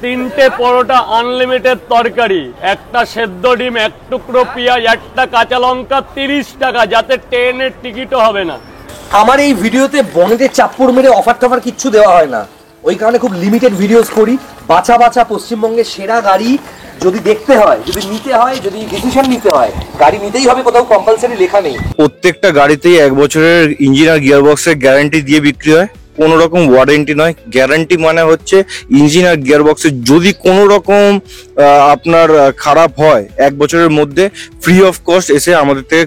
তিনটে পরোটা আনলিমিটেড তরকারি, একটা সেদ্ধ ডিম, এক টুকরো পেঁয়াজ, একটা কাঁচা লঙ্কা, 30 টাকা, যাতে ট্রেনের টিকিটও হবে না। আমার এই ভিডিওতে বনেদের চাপ্পড় মেরে অফার টফার কিচ্ছু দেওয়া হয় না, ওই কারণে খুব লিমিটেড ভিডিওস করি। বাছা বাছা পশ্চিমবঙ্গের সেরা গাড়ি যদি দেখতে হয়, যদি নিতে হয়, যদি ডিসিশন নিতে হয়, গাড়ি নিতেই হবে, কোথাও কম্পালসারি লেখা নেই। প্রত্যেকটা গাড়িতেই 1 বছরের ইঞ্জিন আর গিয়ারবক্সের গ্যারান্টি দিয়ে বিক্রি হয়, কোনো রকম ওয়ারেন্টি নয়। গ্যারান্টি মানে হচ্ছে ইঞ্জিন আর গিয়ারবক্সের যদি কোনো রকম আপনার খারাপ হয় 1 বছরের মধ্যে ফ্রি অফ কস্ট এসে আমাদের থেকে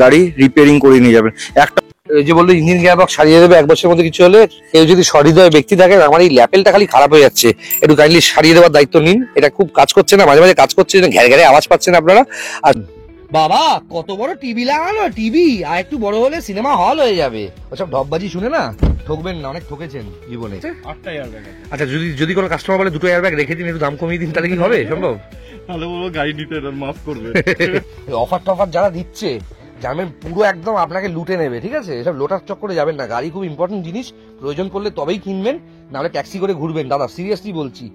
গাড়ি রিপেয়ারিং করে নিয়ে যাবেন। একটা যে বললো ইঞ্জিন গিয়ারবক্স সারিয়ে দেবে 1 বছরের মধ্যে, কিছু হলে কেউ যদি সহৃদয় ব্যক্তি থাকেন, আমার এই ল্যাপেলটা খালি খারাপ হয়ে যাচ্ছে, একটু কাইন্ডলি সারিয়ে দেওয়ার দায়িত্ব নিন। এটা খুব কাজ করছে না, মাঝে মাঝে কাজ করছে না, ঘ্যারে ঘ্যারে আওয়াজ পাচ্ছেন আপনারা। আর বাবা কত বড় টিভি লাগানো, টিভি আর একটু বড় হলে সিনেমা হল হয়ে যাবে। ওসব ঢপবাজি শুনে না ঠকবেন না, অনেক ঠকেছেন জীবনে। 8টা এয়ারব্যাগ। আচ্ছা, যদি কোনো কাস্টমার বলে 2টো এয়ারব্যাগ রেখে দিন, একটু দাম কমিয়ে দিন, তাহলে কি হবে সম্ভব? তাহলে বলবো গাড়ি নিতে মাফ করবে। অফার টফার যারা দিচ্ছে জানবেন পুরো একদম আপনাকে লুটে নেবে, ঠিক আছে? এসব লোটার চক্করে যাবেন না, গাড়ি খুব ইম্পর্টেন্ট জিনিস, প্রয়োজন পড়লে তবেই কিনবেন, নাহলে ট্যাক্সি করে ঘুরবেন। দাদা সিরিয়াসলি বলছি,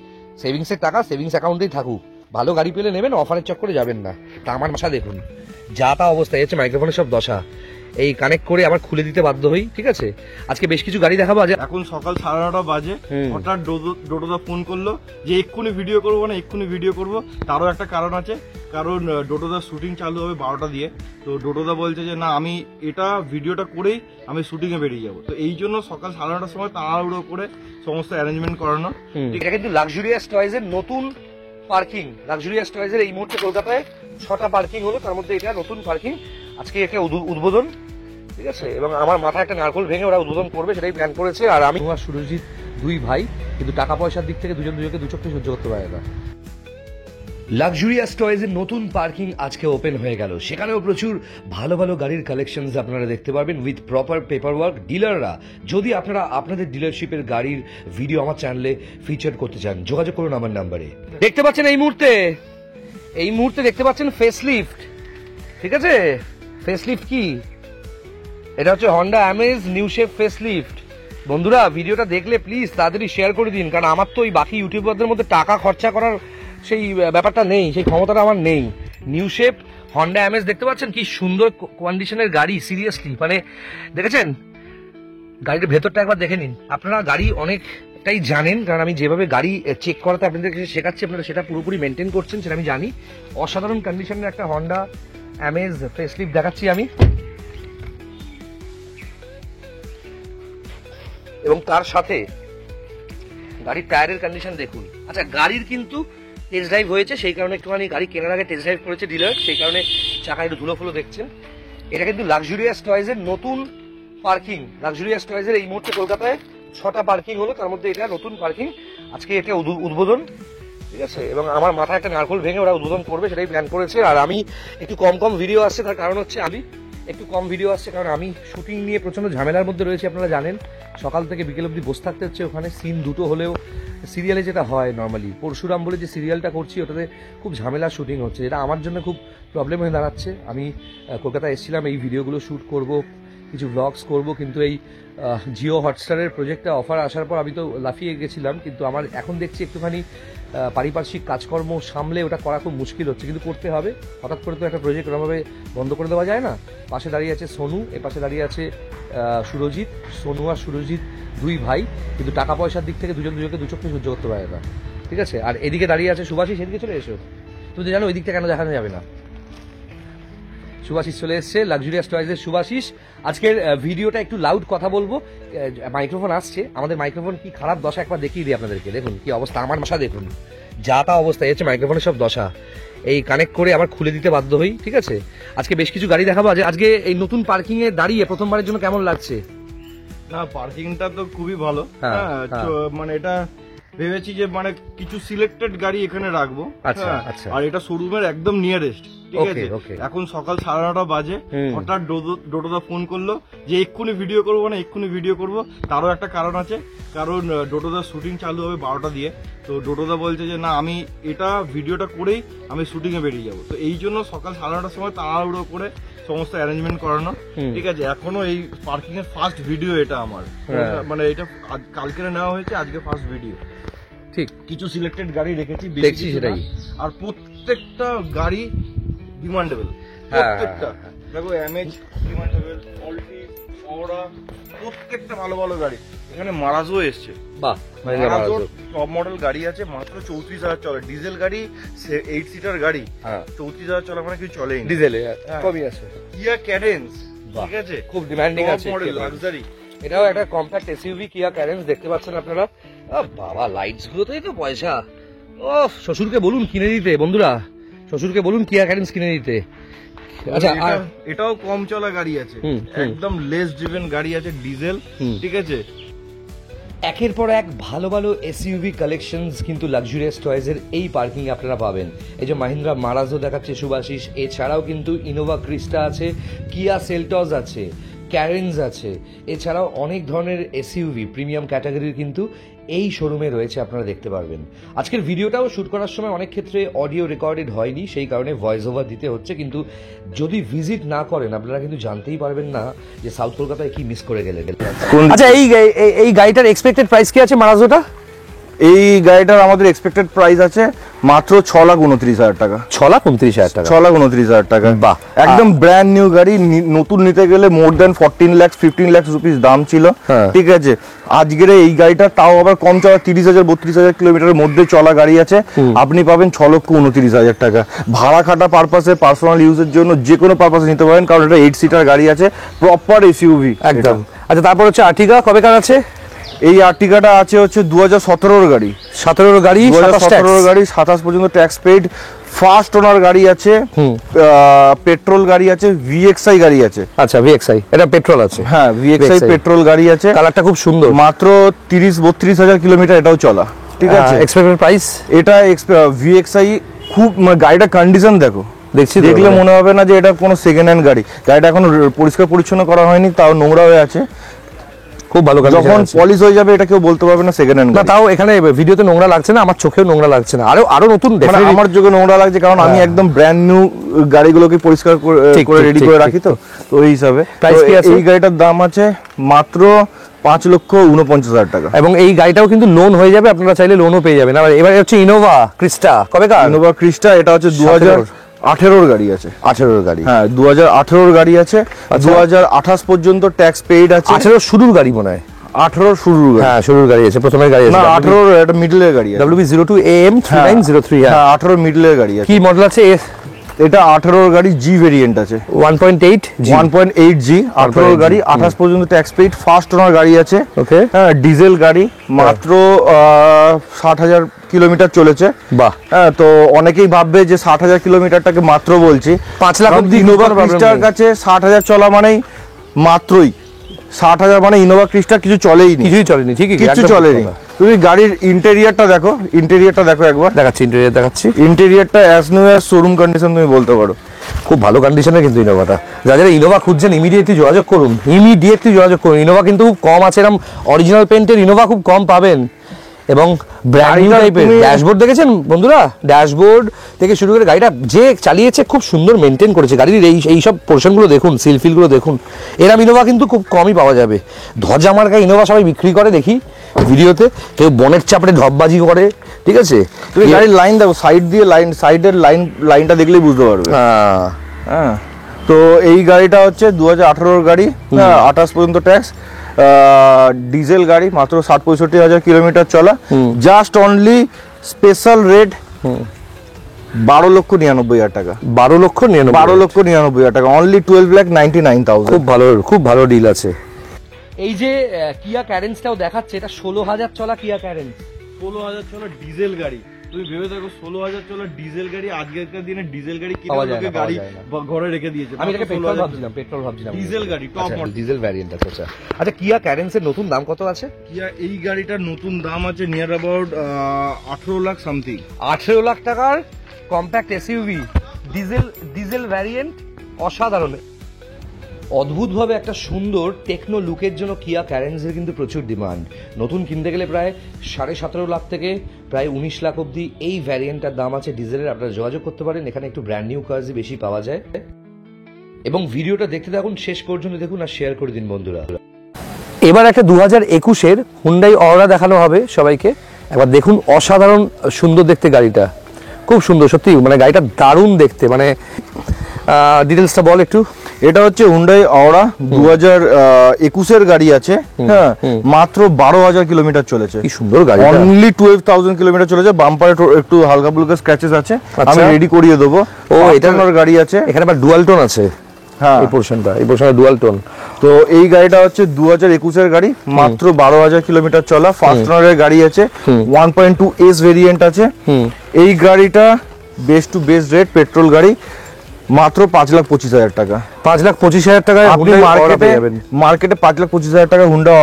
সেভিংসের টাকা সেভিংস অ্যাকাউন্টেই থাকুক, ভালো গাড়ি পেলে নেবেন, অফারের চক্করে যাবেন না। তা আমার ভাষা দেখুন যা তা অবস্থা, হচ্ছে মাইক্রোফোনের সব দশা, এই কানেক্ট করে আবার খুলে দিতে বাধ্য হই, ঠিক আছে? আজকে বেশ কিছু গাড়ি দেখাবো। এখন সকাল 9:30 বাজে, হঠাৎ ডোডোদা ফোন করলো যে এক্ষুনি ভিডিও করবো না, এক্ষুনি ভিডিও করবো। তারও একটা কারণ আছে, কারণ ডোডোদার শুটিং চালু হবে 12টা দিয়ে। তো ডোডোদা বলছে যে না, আমি এটা ভিডিওটা করেই আমি শুটিংয়ে বেরিয়ে যাবো। তো এই জন্য সকাল 9:30টার সময় তাড়াহুড়ো করে সমস্ত অ্যারেঞ্জমেন্ট করানো। এটা কিন্তু লাক্সুরিয়াস টয়েজ এর নতুন পার্কিং। লাক্সুরিয়াস টয়েজ এর এই মুহূর্তে কলকাতায় 6টা পার্কিং হলো, তার মধ্যে এটা নতুন পার্কিং। আজকে একটা উদ্বোধন, ঠিক আছে? এবং আমার মাথায় একটা নারকোল ভেঙে ওরা উদ্বোধন করবে, সেটাই প্ল্যান করেছে। আর আমি আর সুরজিৎ 2 ভাই, কিন্তু টাকা পয়সার দিক থেকে দুজনকে 2 চোখে সহ্য করতে পারে না। লাক্সুরিয়াস টয়েজের নতুন পার্কিং আজকে ওপেন হয়ে গেল, সেখানেও প্রচুর ভালো ভালো গাড়ির কালেকশনস আপনারা দেখতে পারবেন উইথ প্রপার পেপার ওয়ার্ক। ডিলাররা যদি আপনারা আপনাদের ডিলারশিপের গাড়ির ভিডিও আমার চ্যানেলে ফিচার করতে চান, যোগাযোগ করুন আমার নাম্বারে। দেখতে পাচ্ছেন এই মুহূর্তে দেখতে পাচ্ছেন ফেসলিফট, ঠিক আছে? ফেসলিফট কি? এটা হচ্ছে Honda amaze new shape facelift. বন্ধুরা ভিডিওটা দেখলে প্লিজ তাড়াতাড়ি শেয়ার করে দিন, কারণ আমার তো ওই বাকি ইউটিউবারদের মধ্যে টাকা খরচা করার সেই ব্যাপারটা নেই, সেই ক্ষমতাটা আমার নেই। নিউ শেপ হন্ডা অ্যামেজ দেখতে পাচ্ছেন কি সুন্দর কন্ডিশনের গাড়ি, সিরিয়াসলি মানে দেখেছেন? গাড়ির ভেতরটা একবার দেখে নিন। আপনারা গাড়ি অনেকটাই জানেন, কারণ আমি যেভাবে গাড়ি চেক করাতে আপনাদেরকে শেখাচ্ছি, আপনারা সেটা পুরোপুরি মেনটেন করছেন, সেটা আমি জানি। অসাধারণ কন্ডিশনের একটা হন্ডা অ্যামেজ ফেসলিফট দেখাচ্ছি আমি, এবং তার সাথে গাড়ির টায়ারের কন্ডিশন দেখুন। আচ্ছা, গাড়ির কিন্তু টেস্ট ড্রাইভ হয়েছে, সেই কারণে একটুখানি গাড়ি কেনার আগে টেস্ট ড্রাইভ করেছে ডিলার, সেই কারণে চাকা একটু ধুলো ফুলো দেখছেন। এটা কিন্তু লাক্সুরিয়াস টয়েজের নতুন পার্কিং। লাক্সুরিয়াস টয়েজের এই মুহূর্তে কলকাতায় 6টা পার্কিং হলো, তার মধ্যে এটা নতুন পার্কিং। আজকে এটা উদ্বোধন, ঠিক আছে? এবং আমার মাথায় একটা নারকোল ভেঙে ওরা উদ্বোধন করবে, সেটাই প্ল্যান করেছে। আর আমি একটু কম ভিডিও আসছে, তার কারণ হচ্ছে কারণ আমি শুটিং নিয়ে প্রচন্ড ঝামেলার মধ্যে রয়েছি। আপনারা জানেন সকাল থেকে বিকেল অবধি বসে থাকতে হচ্ছে ওখানে, সিন 2টো হলেও সিরিয়ালে যেটা হয় নর্মালি, পরশুরাম বলে যে সিরিয়ালটা করছি ওটাতে খুব ঝামেলার শুটিং হচ্ছে, যেটা আমার জন্য খুব প্রবলেম হয়ে দাঁড়াচ্ছে। আমি কলকাতায় এসেছিলাম এই ভিডিওগুলো শ্যুট করব, কিছু ব্লগস করব, কিন্তু এই জিও হটস্টারের প্রজেক্টটা অফার আসার পর আমি তো লাফিয়ে গেছিলাম, কিন্তু আমার এখন দেখছি একটুখানি পারিপার্শ্বিক কাজকর্ম সামলে ওটা করা খুব মুশকিল হচ্ছে, কিন্তু করতে হবে। হঠাৎ করে তো একটা প্রজেক্ট ওরকমভাবে বন্ধ করে দেওয়া যায় না। পাশে দাঁড়িয়ে আছে সোনু, এ পাশে দাঁড়িয়ে আছে সুরজিৎ। সোনু আর সুরজিৎ 2 ভাই, কিন্তু টাকা পয়সার দিক থেকে দুজনকে 2 চোখে সহ্য করতে পারে না, ঠিক আছে? আর এদিকে দাঁড়িয়ে আছে সুভাষিস, এদিকে চলে এসো। তুমি জানো ওই দিকটা কেন দেখানো যাবে না? সুভাষিস চলে এসছে, লাক্সুরিয়াস টয়েজের সুভাষিস। আজকের ভিডিওটা একটু লাউড কথা বলবো, মাইক্রোফোন আসছে, আমাদের মাইক্রোফোন কি খারাপ দশা একবার দেখিয়ে দিই আপনাদেরকে। দেখুন কি অবস্থা, আমার ভাষা দেখুন যা তা অবস্থা, হচ্ছে মাইক্রোফোনের সব দশা, এই কানেক্ট করে আবার খুলে দিতে বাধ্য হই, ঠিক আছে? আজকে বেশ কিছু গাড়ি দেখাবো। আজকে এই নতুন পার্কিং এ দাঁড়িয়ে প্রথমবারের জন্য কেমন লাগছে? না, পার্কিংটা তো খুবই ভালো। মানে এটা ভেবেছি যে মানে কিছু সিলেক্টেড গাড়ি এখানে রাখবো। আচ্ছা। আর এটা শোরুমের একদম নিয়ারেস্ট, ঠিক আছে? এখন সকাল 9:30 বাজে, হঠাৎ ডোডোদা ফোন করলো যে এক্ষুনি ভিডিও করবো না, এক্ষুনি ভিডিও করবো। তারও একটা কারণ আছে, কারণ ডোডোদার শুটিং চালু হবে 12টা দিয়ে। তো ডোডোদা বলছে যে না, আমি এটা ভিডিওটা করেই আমি শুটিংয়ে বেরিয়ে যাবো। তো এই জন্য সকাল 9:30টার সময় তাড়াহুড়ো করে সমস্ত অ্যারেঞ্জমেন্ট করানো, ঠিক আছে? এখনো এই পার্কিং এর ফার্স্ট ভিডিও এটা আমার, মানে এটা কালকে নেওয়া হয়েছে, আজকে ফার্স্ট ভিডিও। ঠিক কিছু সিলেক্টেড গাড়ি রেখেছি, দেখছি সেটাই। আর প্রত্যেকটা গাড়ি ডিমান্ডেবল, হ্যাঁ, প্রত্যেকটা। দেখো এমএজ ডিমান্ডেবল, অল্টিস, অরা, প্রত্যেকটা ভালো ভালো গাড়ি। এখানে মারাজও এসছে, বাহ, মারাজোর টপ মডেল গাড়ি আছে, মাত্র 34,000 চলে। ডিজেল গাড়ি, 8 সিটার গাড়ি, হ্যাঁ 34,000 চলা মানে কিছু চলেই না। ডিজেলে হ্যাঁ। কমই আছে, কিয়া ক্যাডেন্স, বাহ, ঠিক আছে, খুব ডিমান্ডিং আছে মডেল লাক্সারি। এটাও একটা কম্প্যাক্ট এসইউভি কিয়া ক্যারেন্স, দেখতে পাচ্ছেন আপনারা। বাবা, লাইটস গুলোতেই তো পয়সা। ও, শ্বশুরকে বলুন কিনে দিতে, বন্ধুরা, শ্বশুরকে বলুন কিয়া ক্যারেন্স কিনে দিতে। আচ্ছা, আর এটাও কম চলা গাড়ি আছে, একদম লেস ড্রিভেন গাড়ি আছে, ডিজেল, ঠিক আছে। একের পর এক ভালো ভালো এসইউভি কালেকশনস কিন্তু লাক্সুরিয়াস টয়েজের এই পার্কিং আপনারা পাবেন। এই যে মাহিন্দ্রা মারাজও দেখাচ্ছে শুভাশিস, এছাড়াও কিন্তু ইনোভা ক্রিস্টা আছে, কিয়া সেলটস আছে, ক্যারেন্স আছে, এছাড়াও অনেক ধরনের এসইউভি প্রিমিয়াম ক্যাটাগরির কিন্তু এই শোরুমে রয়েছে, আপনারা দেখতে পারবেন। আজকের ভিডিওটাও শ্যুট করার সময় অনেক ক্ষেত্রে অডিও রেকর্ডেড হয়নি, সেই কারণে ভয়েস ওভার দিতে হচ্ছে, কিন্তু যদি ভিজিট না করেন আপনারা কিন্তু জানতেই পারবেন না যে সাউথ কলকাতায় কি মিস করে গেলেন। আচ্ছা, এই গাড়িটার এক্সপেক্টেড প্রাইস কি আছে মারাজোটা? এই গাড়িটার আমাদের এক্সপেক্টেড প্রাইস আছে মাত্র 6,29,000 টাকা। 6,29,000 টাকা? 6,29,000 টাকা। বাহ, একদম ব্র্যান্ড নিউ গাড়ি, নতুন নিতে গেলে more than 14 lakh 15 lakh rupees দাম ছিল, ঠিক আছে। আজকের এই গাড়িটা তাও আবার কম চলা, 30,000-32,000 কিলোমিটারের মধ্যে চলা গাড়ি আছে, আপনি পাবেন 6,29,000 টাকা। ভাড়া খাটা পারপাসে, পার্সোনাল ইউজের জন্য যে কোনো পারপাসে নিতে পারেন, কারণ এটা 8 সিটার গাড়ি আছে, প্রপার এসইউভি একদম। আচ্ছা, তারপর হচ্ছে আর্টিগা কবেকার আছে? এই আর্টিগাটা আছে হচ্ছে 2017 গাড়ি, 17 গাড়ি, 2017 গাড়ি, 27 পর্যন্ত ট্যাক্স পেইড, ফার্স্ট ওনার গাড়ি আছে, পেট্রোল গাড়ি আছে, ভিএক্সআই গাড়ি আছে। আচ্ছা, ভিএক্সআই, এটা পেট্রোল আছে? হ্যাঁ, ভিএক্সআই পেট্রোল গাড়ি আছে, কালারটা খুব সুন্দর, মাত্র 30-32,000 কিলোমিটার এটাও চলা, ঠিক আছে। Expected price? এটা ভিএক্সআই খুব, গাড়িটা কন্ডিশন দেখো, দেখছি, দেখলে মনে হবে না যে এটা কোনো সেকেন্ড হ্যান্ড গাড়ি। গাড়িটা এখন পরিষ্কার পরিচ্ছন্ন করা হয়নি, তাও নোংরা হয়ে আছে, খুব ভালো। যখন পলিশ হয়ে যাবে এটা কেউ বলতে পারবে না সেকেন্ড হ্যান্ড। না, তাও এখানে ভিডিওতে নোংরা লাগছে না, আমার চোখেও নোংরা লাগছে না, আরো নতুন। আমার চোখে নোংরা লাগছে কারণ আমি একদম ব্র্যান্ড নিউ গাড়িগুলোকে পরিষ্কার করে রেডি করে রাখি, তো ওই হিসাবে। এই গাড়িটার দাম আছে মাত্র 5,49,000 টাকা, এবং এই গাড়িটাও কিন্তু লোন হয়ে যাবে, আপনারা চাইলে লোনও পেয়ে যাবেন। এবার হচ্ছে ইনোভা ক্রিস্টা কবেকার? ইনোভা ক্রিস্টা এটা হচ্ছে 2018 গাড়ি আছে। 18 গাড়ি, হ্যাঁ 2018 গাড়ি আছে, 2028 পর্যন্ত ট্যাক্স পেইড আছে। 18 শুরুর গাড়ি মনে হয়, 18 শুরুর গাড়ি। হ্যাঁ, শুরুর গাড়ি আছে, প্রথমের গাড়ি আছে না, 18 এটা মিডলের গাড়ি আছে, WB02 AM 3903। হ্যাঁ, 18 মিডলের গাড়ি আছে। কি মডেল আছে? এটা 18 গাড়ি, জি ভেরিয়েন্ট আছে, 1.8 জি 18 গাড়ি, 28 পর্যন্ত ট্যাক্স পেইড, ফার্স্ট ওনার গাড়ি আছে, ওকে। হ্যাঁ, ডিজেল গাড়ি, মাত্র 60,000 কিলোমিটার চলেছে। বাহ। হ্যাঁ, তো অনেকেই ভাববে যে 60,000 কিলোমিটারটাকে মাত্র বলছি, 5 লাখ অবধি ইনোভা ক্রিস্টার কাছে 60,000 চলা মানেই মাত্রই 60,000, মানে ইনোভা ক্রিস্টা কিছু চলেই নি, কিছুই চলেনি, ঠিকই, কিছু চলেনি। তুমি গাড়ির ইন্টেরিয়রটা দেখো, ইন্টেরিয়রটা দেখো একবার। দেখাচ্ছি, ইন্টেরিয়র দেখাচ্ছি। ইন্টেরিয়রটা as new as showroom condition তুমি বলতে পারো, খুব ভালো কন্ডিশনে কিন্তু ইনোভাটা। যারা ইনোভা খুঁজছেন ইমিডিয়েটলি যোগাযোগ করুন, ইনোভা কিন্তু খুব কম আছে, এরকম অরিজিনাল পেন্টের ইনোভা খুব কম পাবেন, এবং ব্র্যান্ড নিউ টাইপের ড্যাশবোর্ড দেখেছেন বন্ধুরা, ড্যাশবোর্ড থেকে শুরু করে গাড়িটা যে চালিয়েছে খুব সুন্দর মেনটেন করেছে। গাড়ির এইসব পোর্শনগুলো দেখুন, সিলফিলগুলো দেখুন, এরম ইনোভা কিন্তু খুব কমই পাওয়া যাবে। ধ্বজা মার্কা ইনোভা সবাই বিক্রি করে দেখি ভিডিওতে, কেউ বনের চাপড়ে ঢপবাজি করে, ঠিক আছে। তুমি গাড়ির লাইন দেখো, সাইড দিয়ে সাইডের লাইনটা দেখলেই বুঝতে পারবে। হ্যাঁ, তো এই গাড়িটা হচ্ছে 2018 গাড়ি, 28 পর্যন্ত ট্যাক্স, ডিজেল গাড়ি, মাত্র 60-65,000 কিলোমিটার চলা, জাস্ট অনলি স্পেশাল রেট 12,99,000 টাকা। 12,99,000 টাকা, অনলি 12,99,000। খুব ভালো ডিল আছে। এই যে কিয়া ক্যারেন্সটাও দেখাচ্ছে, এটা 16,000 চলা কিয়া ক্যারেন্স, 16,000 চলা ডিজেল গাড়ি। তুমি ভেবে দেখো, 16,000 চলা ডিজেল গাড়ি, আজকের দিনে ডিজেল গাড়ি কিনে লোকে গাড়ি ঘরে রেখে দিয়েছে। আমি এটাকে পেট্রোল ভাবছিলাম, ডিজেল গাড়ি, টপ মডেল ডিজেল ভ্যারিয়েন্ট আছে। আচ্ছা, কিয়া ক্যারেন্সের নতুন দাম কত আছে? কিয়া এই গাড়িটার নতুন দাম আছে near about 18 lakh something. 18 lakh টাকার কম্প্যাক্ট এসইউভি, ডিজেল ভ্যারিয়েন্ট, অসাধারণ। অদ্ভুতভাবে একটা সুন্দর টেকনো লুকের জন্য কিয়া ক্যারেন্সের কিন্তু প্রচুর ডিমান্ড। নতুন কিনতে গেলে প্রায় 17.5 লাখ থেকে প্রায় 19 লাখ অবধি এই ভ্যারিয়েন্টটার দাম আছে ডিজেলের। আপনারা যোগাযোগ করতে পারেন, এখানে একটু ব্র্যান্ড নিউ কার্সই বেশি পাওয়া যায়। এবং ভিডিওটা দেখতে থাকুন, শেষ পর্যন্ত দেখুন আর শেয়ার করে দিন বন্ধুরা। এবার একটা 2021-এর হুন্ডাই অরা দেখানো হবে সবাইকে। একবার দেখুন, অসাধারণ সুন্দর দেখতে গাড়িটা, খুব সুন্দর সত্যি, মানে গাড়িটা দারুণ দেখতে। মানে ডিটেলসটা বল একটু। এটা হচ্ছে হুন্ডাই আওরা 2021-এর গাড়ি আছে, হ্যাঁ, মাত্র 12,000 কিলোমিটার চলেছে। কি সুন্দর গাড়ি, অনলি 12,000 কিলোমিটার চলেছে। বাম্পারে একটু হালকা ফুলকা স্ক্র্যাচেস আছে, আমি রেডি করিয়ে দেবো। ও, এটা গাড়ি আছে, এখানে আবার ডুয়াল টোন আছে। হ্যাঁ, এই পোর্শনটা ডুয়াল টোন। তো এই গাড়িটা হচ্ছে 2021-এর গাড়ি, মাত্র 12,000 কিলোমিটার চলা। ফার্স্ট ওনারের গাড়ি আছে, 1.2 S ভেরিয়েন্ট আছে। এই গাড়িটা best to best rate, petrol গাড়ি, মাত্র 5,25,000 টাকা। 5,25,000 টাকায় আপনি মার্কেটে 5,25,000 টাকা হুন্ডা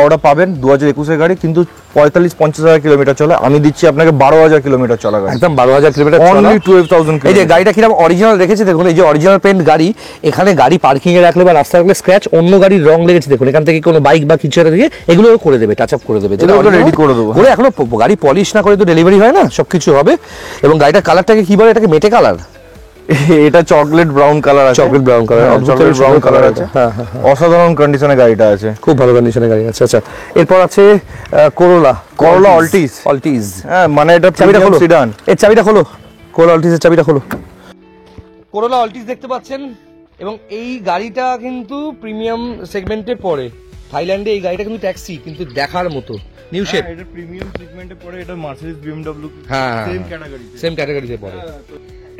অরা পাবেন 2021-এর গাড়ি, কিন্তু 45-50,000 কিলোমিটার চলে। আমি দিচ্ছি আপনাকে 12,000 কিলোমিটার চলা গাড়ি, একদম 12,000 কিলোমিটার, অনলি 12,000। এই যে গাড়িটা কিরকম অরিজিনাল রেখেছে দেখুন, এই যে অরিজিনাল পেন্ট গাড়ি, এখানে গাড়ি পার্কিং এ রাখলে বা রাস্তায় রাখলে স্ক্র্যাচ অন্য গাড়ির রং লেগেছে দেখুন, এখান থেকে কোনো বাইক বা কিছু একটা থেকে এগুলো করে দেবে, টাচ আপ করে দেবে, রেডি করে দেবো। করে এখনো গাড়ি পলিশ না করে তো ডেলিভারি হয় না, সবকিছু হবে। এবং গাড়িটার কালারটাকে কি বলে, এটাকে মেটে কালার, এটা চকলেট ব্রাউন কালার আছে, chocolate brown colour, chocolate brown colour আছে। অসাধারণ কন্ডিশনে গাড়িটা আছে, খুব ভালো কন্ডিশনে গাড়ি আছে। আচ্ছা, এরপর আছে করোলা অল্টিস। হ্যাঁ, মানে এটা চাবিটা খোলো, সিডান। এর চাবিটা খোলো, করোলা অল্টিসের চাবিটা খোলো। করোলা অল্টিস দেখতে পাচ্ছেন, এবং এই গাড়িটা কিন্তু প্রিমিয়াম সেগমেন্টে পড়ে। থাইল্যান্ডে এই গাড়িটা কিন্তু ট্যাক্সি, কিন্তু দেখার মতো নিউ শেপ। এটা প্রিমিয়াম সেগমেন্টে পড়ে, এটা মার্সিডিজ বিএমডব্লিউ হ্যাঁ, সেম ক্যাটাগরি, সেম ক্যাটাগরিতে পড়ে।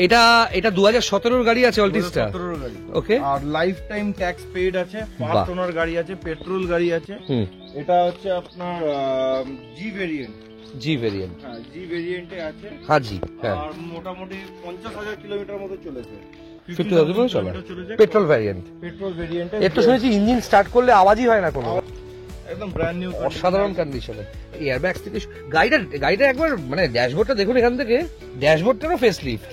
এটা 2017-এর গাড়ি আছে অল্টিসটা, 17 গাড়ি। ওকে, আর লাইফ টাইম ট্যাক্স পেইড আছে, ফার্স্ট ওনার গাড়ি আছে, পেট্রোল গাড়ি আছে। এটা হচ্ছে আপনার জি ভেরিয়েন্ট, জি ভেরিয়েন্ট, হ্যাঁ জি ভেরিয়েন্টে আছে। হ্যাঁ জি, হ্যাঁ, আর মোটামুটি 50,000 কিলোমিটার মতো চলেছে, 50,000 কিলোমিটার চলে, পেট্রোল ভ্যারিয়েন্ট। পেট্রোল ভেরিয়েন্টে এর তো শুনেছি ইঞ্জিন স্টার্ট করলে আওয়াজই হয় না কোনো, একদম ব্র্যান্ড নিউ, অসাধারণ কন্ডিশনে। এয়ারব্যাগস থেকে গাড়িটা একবার মানে ড্যাশবোর্ডটা দেখুন, এখান থেকে ড্যাশবোর্ডটারও ফেস লিফট,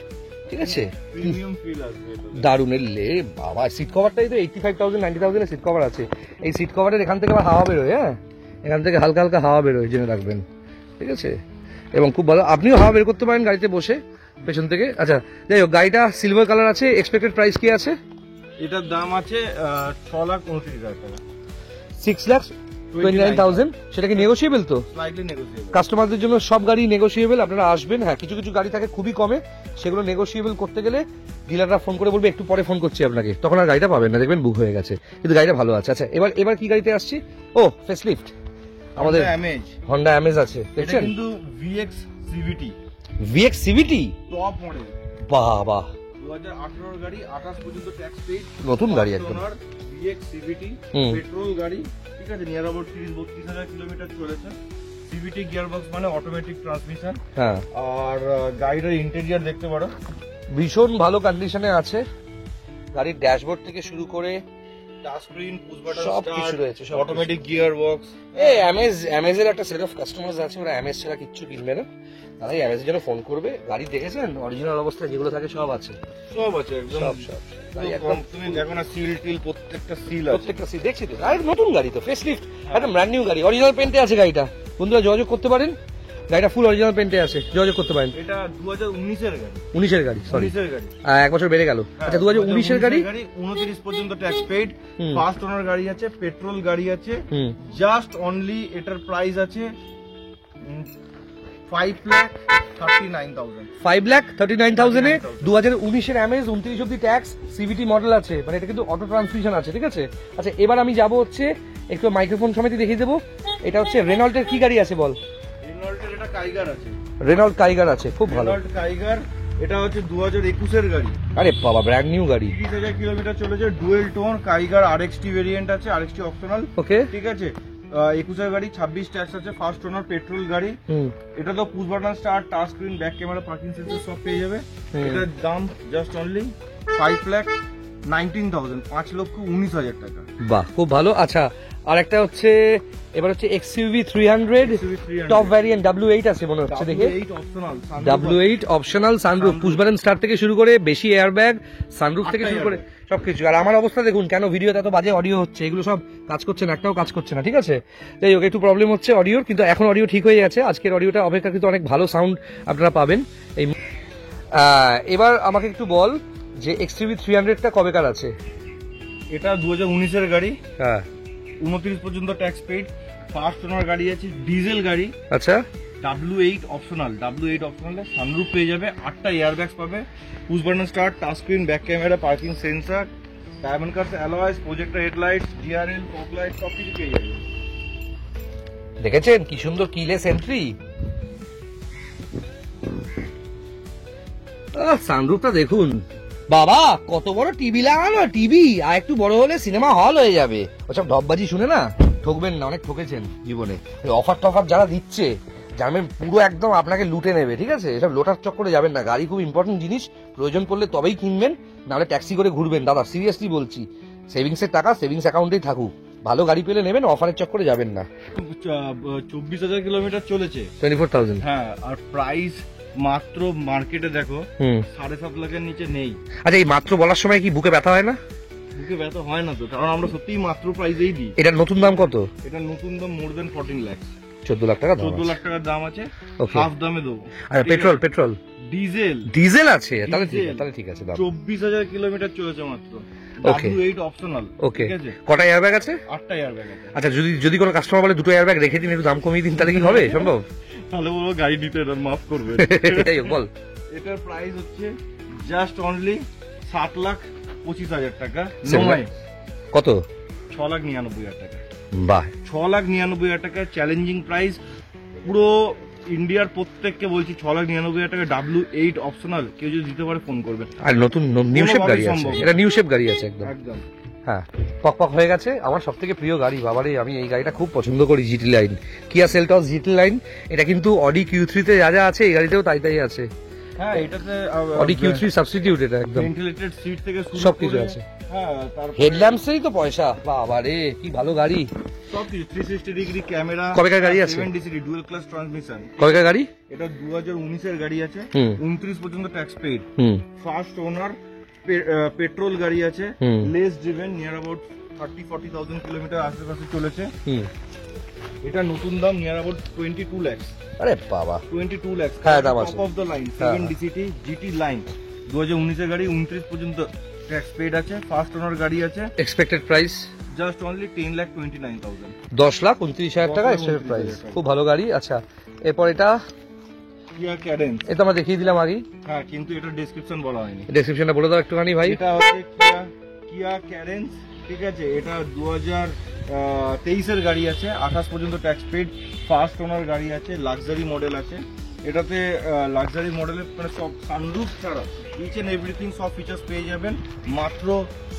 ঠিক আছে, প্রিমিয়াম ফিল আসবে এটা। দারুণ। এলে বাবা, সিট কভারটাই তো 85,000 90,000 এর সিট কভার আছে। এই সিট কভারের এখান থেকে আবার হাওয়া বেরোয়, হ্যাঁ, এখান থেকে হালকা হালকা হাওয়া বেরোয়, জেনে রাখবেন, ঠিক আছে। এবং খুব ভালো, আপনিও হাওয়া বের করতে পারেন গাড়িতে বসে পেছন থেকে। আচ্ছা, যাই হোক, গাড়িটা সিলভার কালার আছে। এক্সপেক্টেড প্রাইস কি আছে? এটার দাম আছে 6,29,000 টাকা, 6,29,000। সেটা কি নেগোশিয়েবল? তো স্লাইটলি নেগোশিয়েবল। কাস্টমারদের জন্য সব গাড়ি নেগোশিয়েবল, আপনারা আসবেন। হ্যাঁ, কিছু কিছু গাড়ি থাকে খুবই কমে, সেগুলো নেগোশিয়েবল করতে গেলে ডিলাররা ফোন করে বলবে একটু পরে ফোন করছি আপনাকে, তখন আর গাড়িটা পাবেন না, দেখবেন বুক হয়ে গেছে, কিন্তু গাড়িটা ভালো আছে। আচ্ছা, এবার কি গাড়িতে আসছি? ও, ফেসলিফট, আমাদের হন্ডা অ্যামেজ আছে, এটা দেখছেন, কিন্তু VX CVT, VX CVT, top model, বাবা, 2018 গাড়ি, 28 পর্যন্ত ট্যাক্স পেইড, নতুন গাড়ি একদম, ভিএক্স সিভিটি, পেট্রোল গাড়ি, ঠিক আছে, নিয়ার অ্যাবাউট 30-32,000 কিলোমিটার চলেছে। সিভিটি গিয়ারবক্স মানে অটোমেটিক ট্রান্সমিশন। হ্যাঁ, আর গাড়িটার ইন্টেরিয়র দেখতে পারো, ভীষণ ভালো কন্ডিশনে আছে। গাড়ির ড্যাশবোর্ড থেকে শুরু করে টাচ স্ক্রিন, পুশ বাটন সব কিছু রয়েছে, সব অটোমেটিক গিয়ারবক্স। এই অ্যামেজের একটা সেট অফ কাস্টমার্স আছে, ওরা অ্যামেজ ছাড়া কিচ্ছু কিনবে না, তারাই অ্যামেজের জন্য ফোন করবে। গাড়ি দেখেছেন অরিজিনাল অবস্থায় যেগুলো থাকে সব আছে, সব আছে একদম, সব একদম। তুমি দেখো না, সিল টিল প্রত্যেকটা সিল আছে, প্রত্যেকটা সিট দেখছি তো। আর নতুন গাড়ি তো, ফেসলিফট, একদম ব্র্যান্ড নিউ গাড়ি, অরিজিনাল পেন্টে আছে গাড়িটা। বন্ধুরা যোগাযোগ করতে পারেন, গাড়িটা ফুল অরিজিনাল পেন্টে আছে, যোগাযোগ করতে পারেন। এটা 2019-এর গাড়ি, 19-এর গাড়ি, সরি 19-এর গাড়ি, এক বছর বেড়ে গেল। আচ্ছা, 2019-এর গাড়ি, 29 পর্যন্ত ট্যাক্স পেইড, ফার্স্ট ওনার গাড়ি আছে, পেট্রোল গাড়ি আছে। জাস্ট অনলি এটার প্রাইস আছে 5,39,000, 5,39,000 এ 2019-এর অ্যামেজ, 29 অব্দি ট্যাক্স, সিভিটি মডেল আছে, মানে এটা কিন্তু অটো ট্রান্সমিশন আছে, ঠিক আছে। আচ্ছা, এবার আমি যাবো হচ্ছে একটু মাইক্রোফোন সমেত দেখিয়ে দেবো। এটা হচ্ছে রেনল্টের কি গাড়ি আছে বল? রেনল্টের এটা কাইগার আছে, রেনল্ট কাইগার আছে, খুব ভালো। রেনল্ট কাইগার, এটা হচ্ছে 2021-এর গাড়ি। আরে বাবা, ব্র্যান্ড নিউ গাড়ি, 30,000 কিলোমিটার চলেছে, ডুয়েল টোন কাইগার, আরএক্সটি ভেরিয়েন্ট আছে, আরএক্সটি অপশনাল, ওকে, ঠিক আছে। 21-এর গাড়ি, 26 ট্যাক্স আছে, ফার্স্ট ওনার, পেট্রোল গাড়ি। এটা তো push button start, touch screen, back camera, parking sensor সব পেয়ে যাবে। এটার দাম জাস্ট অনলি 5,19,000, 5,19,000 টাকা। বাহ, খুব ভালো। আচ্ছা, আর একটা হচ্ছে এবার হচ্ছে XUV 300 টপ ভ্যারিয়েন্ট, W8 আছে মনে হচ্ছে দেখে, W8 optional, sunroof, push button start থেকে শুরু করে বেশি এয়ারব্যাগ, সানরুফ থেকে শুরু করে সবকিছু। আর আমার অবস্থা দেখুন, কেন ভিডিওতে এত বাজে অডিও হচ্ছে, এগুলো সব কাজ করছে না, একটাও কাজ করছে না, ঠিক আছে। যাই হোক, একটু প্রবলেম হচ্ছে অডিওর, কিন্তু এখন অডিও ঠিক হয়ে গেছে। আজকের অডিওটা অপেক্ষাকৃত অনেক ভালো সাউন্ড আপনারা পাবেন। এই এবার আমাকে একটু বল যে XUV 300টা কবেকার আছে? এটা 2019-এর গাড়ি, হ্যাঁ, 29 পর্যন্ত ট্যাক্স পেইড, ফার্স্ট ওনার গাড়ি আছে, ডিজেল গাড়ি। আচ্ছা, W8 অপশনালে সানরুফ পেয়ে যাবে, 8টা এয়ারব্যাগস পাবে, push button start, touch screen, back camera, parking sensor, diamond cuts alloys, projector headlights, DRL, fog light সব কিছু পেয়ে যাবে। দেখেছেন কি সুন্দর কিলেস এন্ট্রি। সানরুফটা দেখুন বাবা, কত বড় টিভি লাগানো, টিভি আর একটু বড় হলে সিনেমা হল হয়ে যাবে। ওসব ঢপবাজি শুনে না ঠকবেন না, অনেক ঠকেছেন জীবনে। অফার টফার যারা দিচ্ছে জানবেন পুরো একদম আপনাকে লুটে নেবে, ঠিক আছে? এসব লোটার চক্করে যাবেন না, গাড়ি খুব ইম্পর্টেন্ট জিনিস, প্রয়োজন পড়লে তবেই কিনবেন, নাহলে ট্যাক্সি করে ঘুরবেন। দাদা সিরিয়াসলি বলছি, সেভিংসের টাকা সেভিংস অ্যাকাউন্টেই থাকুক, ভালো গাড়ি পেলে নেবেন, অফারের চক্করে যাবেন না। 24,000 কিলোমিটার চলেছে, 24,000। হ্যাঁ, আর প্রাইস মাত্র মার্কেটে দেখো 7.5 লাখের নিচে নেই। আচ্ছা, এই মাত্র বলার সময় কি বুকে ব্যথা হয় না? বুকে ব্যথা হয় না তো, কারণ আমরা সত্যিই মাত্র প্রাইসেই দিই। এটার নতুন দাম কত? এটা নতুন দাম মোর দেন 14 লাখ, 14 লাখ টাকা দাম। 14 লাখ টাকার দাম আছে, Okay. হাফ দামে দেবো। আর পেট্রোল ডিজেল আছে, তাহলে ঠিক আছে দাম। 24,000 কিলোমিটার চলেছে মাত্র, Okay. W8 optional. ওকে, ঠিক আছে, কটা এয়ারব্যাগ আছে? 8টা এয়ারব্যাগ আছে। আচ্ছা, যদি কোনো কাস্টমার বলে দুটো এয়ারব্যাগ রেখে দিন, একটু দাম কমিয়ে দিন, তাহলে কি হবে সম্ভব? তাহলে বলবো গাড়ি নিতে এটা মাফ করবে। এটাই বল। এটার প্রাইস হচ্ছে জাস্ট অনলি 7,25,000 টাকা, Seven- কত? 6,99,000 টাকা, বাহ, 6,99,000 টাকা চ্যালেঞ্জিং প্রাইস। পুরো ইন্ডিয়ার প্রত্যেককে বলছি 6,99,000 টাকা W8 অপশনাল, কেউ যদি দিতে পারে ফোন করবেন। আর নতুন নিউ শেপ গাড়ি আছে, সম্ভব না। এটা নিউ শেপ গাড়ি আছে একদম। একদম হ্যাঁ, পক হয়ে গেছে। আমার সব থেকে প্রিয় গাড়ি, বাবারে আমি এই গাড়িটা খুব পছন্দ করি, জিটি লাইন, কিয়া সেলটস জিটি লাইন। এটা কিন্তু অডি Q3 তে যা যা আছে এই গাড়িতেও তাই আছে। হ্যাঁ, এটাতে অডি Q3 সাবস্টিটিউট, এটা একদম ভেন্টিলেটেড সিট থেকে শুরু সবকিছু করে- আছে। হ্যাঁ, তারপর হেডল্যাম্পসেরই তো পয়সা, বাবারে কি ভালো গাড়ি। সবকিছু 360 ডিগ্রি ক্যামেরা। কবেকার গাড়ি আছে? 7DCD dual class transmission. কয়কার গাড়ি? এটা 2019 এর গাড়ি আছে, হুম। 29 পর্যন্ত ট্যাক্স পেইড, হুম, ফার্স্ট ওনার, পেট্রোল গাড়ি আছে, হুম। Less driven, near about 30-40,000 kilometre আশেপাশে চলেছে। হুম। এটা নতুন দাম নিয়ার অ্যাবাউট 22 লাখ। আরে বাবা, 22 লাখ, হ্যাঁ, দাম আছে। টপ অফ দ্য লাইন হ্যাঁ। 7DCT GT লাইন, 2019 এর গাড়ি, 29 পর্যন্ত ট্যাক্স পেইড আছে, ফার্স্ট ওনার গাড়ি আছে, এক্সপেক্টেড প্রাইস জাস্ট অনলি 10,29,000। 10,29,000 টাকা এক্সপেক্টেড প্রাইস, খুব ভালো গাড়ি। আচ্ছা, এরপর এটা কিয়া ক্যাডেন্স। এটা আমরা দেখিয়ে দিলাম আগেই, হ্যাঁ, কিন্তু এটা ডেসক্রিপশন বলা হয়নি। ডেসক্রিপশনটা বলে দাও একটুখানি ভাই। এটা হচ্ছে কিয়া ক্যারেন্স, ঠিক আছে? এটা 2023 এর গাড়ি আছে, 28 পর্যন্ত ট্যাক্স পেড, ফার্স্ট ওনার গাড়ি আছে, লাক্সারি মডেল আছে। এটাতে লাক্সারি মডেলের মানে সব সানরুফ ছাড়া ইচ এন্ড এভরিথিং সব ফিচার্স পেয়ে যাবেন। মাত্র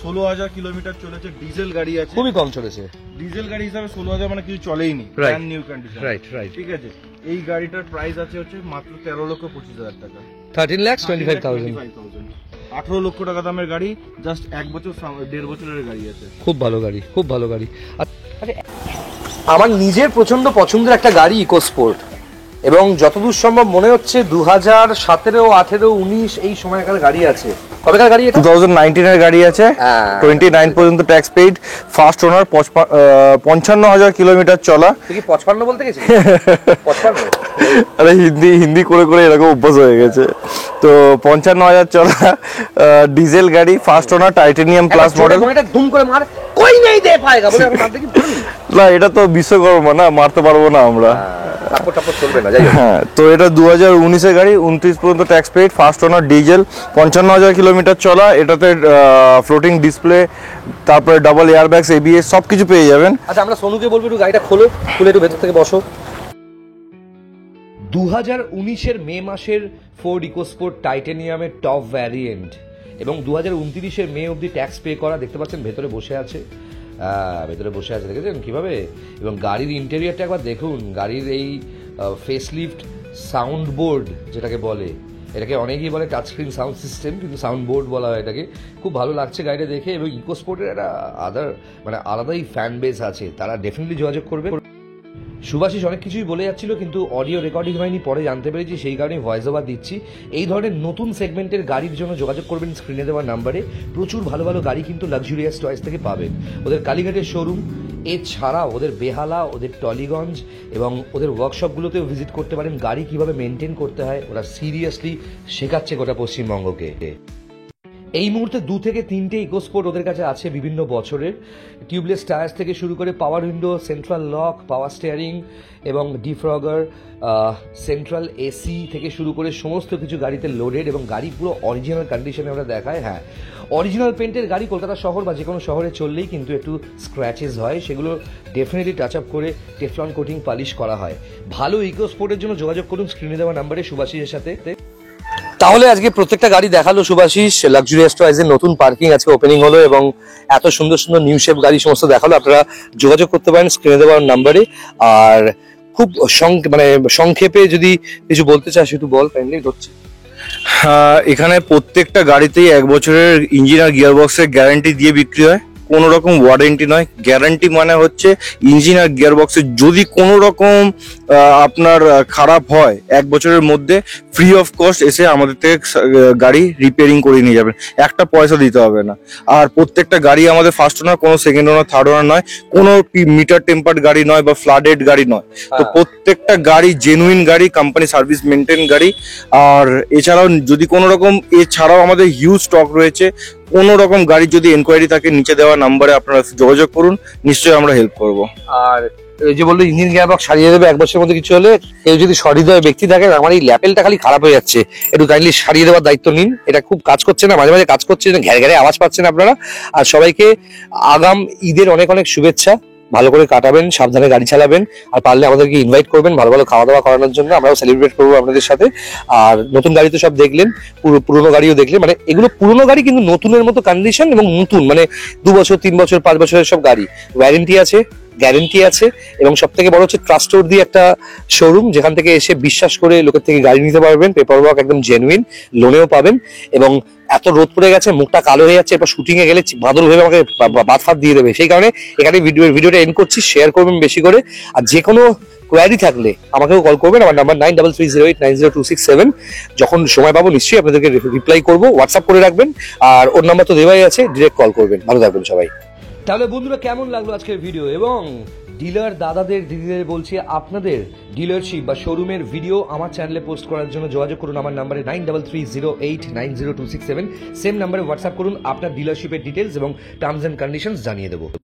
16,000 কিলোমিটার চলেছে, ডিজেল গাড়ি আছে। খুবই কম চলেছে, ডিজেল গাড়ি হিসাবে 16,000 মানে কিছু চলেইনি, Right. Brand new condition. Right right. ঠিক আছে, এই গাড়িটার প্রাইস আছে হচ্ছে মাত্র 13,25,000 টাকা, 13,25,000। 18 লক্ষ টাকা দামের গাড়ি, জাস্ট 1 বছর 1.5 বছরের গাড়ি আছে। খুব ভালো গাড়ি, খুব ভালো গাড়ি। আমার নিজের প্রচন্ড পছন্দের একটা গাড়ি ইকোস্পোর্ট, এবং যতদূর সম্ভব মনে হচ্ছে 2017, 18, 19 এই সময়কার গাড়ি আছে। কবেকার গাড়ি এটা? 2019 এর গাড়ি আছে, হ্যাঁ। 29 পর্যন্ত tax paid, first owner, 55,000 kilometre চলা। তুই কি 55 বলতে গেছিস? 55? আরে হিন্দি করে করে এরকম অভ্যাস হয়ে গেছে। তো 55,000 চলা ডিজেল গাড়ি, first owner, titanium plus model. এটা ধুম করে মার, কই নেই দে পায়গা বলে আমি মারতে কি পারি? না, এটা তো বিশ্বকর্মা না, মারতে পারবো না আমরা। টাপট চলবে না, যাই হোক। হ্যাঁ, তো এটা 2019 এর গাড়ি, 29 পর্যন্ত tax paid, first owner, diesel, 55,000 kilometre চলা। এটাতে ফ্লোটিং ডিসপ্লে, তারপরে ডাবল এয়ারব্যাগস, ABS সবকিছু পেয়ে যাবেন। আচ্ছা, আমরা সোনুকে বলবো একটু গাড়িটা খুলে একটু ভেতর থেকে বসো। 2019 মে মাসের ফোর্ড ইকোস্পোর্ট টাইটেনিয়ামের টপ ভ্যারিয়েন্ট, এবং 2029 মে অবধি ট্যাক্স পে করা। দেখতে পাচ্ছেন ভেতরে বসে আছে, ভেতরে বসে আছে, দেখেছেন কিভাবে? এবং গাড়ির ইন্টেরিয়রটা একবার দেখুন, গাড়ির এই ফেসলিফট সাউন্ড বোর্ড যেটাকে বলে, এটাকে অনেকেই বলে টাচ স্ক্রিন সাউন্ড সিস্টেম, কিন্তু সাউন্ড বোর্ড বলা হয় এটাকে। খুব ভালো লাগছে গাড়িটা দেখে, এবং ইকোস্পোর্টের একটা আলাদাই ফ্যান বেস আছে, তারা ডেফিনেটলি যোগাযোগ করবে। সুভাষিস অনেক কিছুই বলে যাচ্ছিল, কিন্তু অডিও রেকর্ডিং হয়নি, পরে জানতে পেরেছি, সেই কারণেই ভয়েস ওভার দিচ্ছি। এই ধরনের নতুন সেগমেন্টের গাড়ির জন্য যোগাযোগ করবেন স্ক্রিনে দেওয়া নাম্বারে। প্রচুর ভালো ভালো গাড়ি কিন্তু লাক্সুরিয়াস টয়েস থেকে পাবেন। ওদের কালীঘাটের শোরুম, এছাড়াও ওদের বেহালা, ওদের টলিগঞ্জ এবং ওদের ওয়ার্কশপগুলোতেও ভিজিট করতে পারেন। গাড়ি কিভাবে মেনটেন করতে হয় ওরা সিরিয়াসলি শেখাচ্ছে গোটা পশ্চিমবঙ্গকে। এই মুহূর্তে 2 থেকে 3টে ইকোস্পোর্ট ওদের কাছে আছে বিভিন্ন বছরের। টিউবলেস টায়ার্স থেকে শুরু করে পাওয়ার window, central lock, power steering এবং ডিফ্রগার, সেন্ট্রাল এসি থেকে শুরু করে সমস্ত কিছু গাড়িতে লোডেড, এবং গাড়ি পুরো অরিজিনাল কন্ডিশনে আমরা দেখাই। হ্যাঁ, অরিজিনাল পেন্টের গাড়ি কলকাতা শহর বা যে কোনো শহরে চললেই কিন্তু একটু স্ক্র্যাচেস হয়, সেগুলো ডেফিনেটলি টাচ আপ করে টেফলন কোটিং পালিশ করা হয়। ভালো ইকোস্পোর্টের জন্য যোগাযোগ করুন স্ক্রিনে দেওয়া নাম্বারে সুভাষিসের সাথে। তাহলে আজকে প্রত্যেকটা গাড়ি দেখালো সুভাষিস। লাক্সারিয়াস টয়েজের নতুন পার্কিং আজকে ওপেনিং হলো এবং এত সুন্দর সুন্দর নিউ শেপ গাড়ি সমস্ত দেখালো। আপনারা যোগাযোগ করতে পারেন স্ক্রিনে দেওয়ার নাম্বারে। আর খুব সংক্ষেপে যদি কিছু বলতে চাস একটু বল কাইন্ডলি। হচ্ছে এখানে প্রত্যেকটা গাড়িতেই 1 বছরের ইঞ্জিন আর গিয়ারবক্সের গ্যারান্টি দিয়ে বিক্রি হয়, কোনো রকম ওয়ারেন্টি নয়। গ্যারান্টি মানে হচ্ছে ইঞ্জিন আর গিয়ারবক্সের যদি কোনো রকম আপনার খারাপ হয় 1 বছরের মধ্যে ফ্রি অফ কস্ট এসে আমাদের থেকে গাড়ি রিপেয়ারিং করে নিয়ে যাবেন, একটা পয়সা দিতে হবে না। আর প্রত্যেকটা গাড়ি আমাদের ফার্স্ট ওনার, কোনো সেকেন্ড ওনার, থার্ড ওনার নয়, কোনো মিটার টেম্পার্ড গাড়ি নয় বা ফ্লাডেড গাড়ি নয়। তো প্রত্যেকটা গাড়ি জেনুইন গাড়ি, কোম্পানি সার্ভিস মেনটেন গাড়ি। আর এছাড়াও যদি কোনো রকম এছাড়াও আমাদের হিউজ স্টক রয়েছে। কোনো রকম গাড়ির যদি এনকোয়ারি থাকে নিচে দেওয়া নাম্বারে আপনারা যোগাযোগ করুন, নিশ্চয়ই আমরা হেল্প করব। আর এই যে বললো ইঞ্জিন গিয়ারবক্স সারিয়ে দেবে 1 বছরের মধ্যে কিছু হলে, কেউ যদি সহৃদয় ব্যক্তি থাকে, আমার এই ল্যাপেলটা খালি খারাপ হয়ে যাচ্ছে, একটু কাইন্ডলি সারিয়ে দেওয়ার দায়িত্ব নিন। এটা খুব কাজ করছে না, মাঝে মাঝে কাজ করছে না, ঘ্যার ঘ্যারে আওয়াজ পাচ্ছেন আপনারা। আর সবাইকে আগাম ঈদের অনেক অনেক শুভেচ্ছা। ভালো করে কাটাবেন, সাবধানে গাড়ি চালাবেন, আর পারলে আমাদেরকে ইনভাইট করবেন ভালো ভালো খাওয়া দাওয়া করানোর জন্য, আমরাও সেলিব্রেট করবো আপনাদের সাথে। আর নতুন গাড়ি তো সব দেখলেন, পুরোনো গাড়িও দেখলেন, মানে এগুলো পুরোনো গাড়ি কিন্তু নতুনের মতো কন্ডিশন, এবং নতুন মানে 2 বছর 3 বছর 5 বছরের সব গাড়ি, ওয়ারেন্টি আছে, গ্যারেন্টি আছে, এবং সব থেকে বড় হচ্ছে ট্রাস্টওয়ার্দি একটা শোরুম, যেখান থেকে এসে বিশ্বাস করে লোকের থেকে গাড়ি নিতে পারবেন। পেপার ওয়ার্ক একদম জেনুইন, লোনেও পাবেন। এবং এত রোদ পড়ে গেছে, মুখটা কালো হয়ে যাচ্ছে, এরপর শুটিং এ গেলে বাদল ভেবে আমাকে বাদ ফাত দিয়ে দেবে, সেই কারণে এখানে ভিডিওটা এন্ড করছি। শেয়ার করবেন বেশি করে, আর যে কোনো কোয়ারি থাকলে আমাকেও কল করবেন। আমার নাম্বার 9330890267। যখন সময় পাবো নিশ্চয়ই আপনাদেরকে রিপ্লাই করবো, হোয়াটসঅ্যাপ করে রাখবেন। আর ওর নাম্বার তো দেওয়াই আছে, ডিরেক্ট কল করবেন। ভালো থাকবেন সবাই। তাহলে বন্ধুরা, কেমন লাগলো আজকের ভিডিও? এবং ডিলার দাদাদের দিদিদের বলছি, আপনাদের ডিলারশিপ বা শোরুমের ভিডিও আমার চ্যানেলে পোস্ট করার জন্য যোগাযোগ করুন আমার নাম্বারে 9330890267। সেম নাম্বারে হোয়াটসঅ্যাপ করুন আপনার ডিলারশিপের ডিটেলস এবং টার্মস অ্যান্ড কন্ডিশনস জানিয়ে দেবো।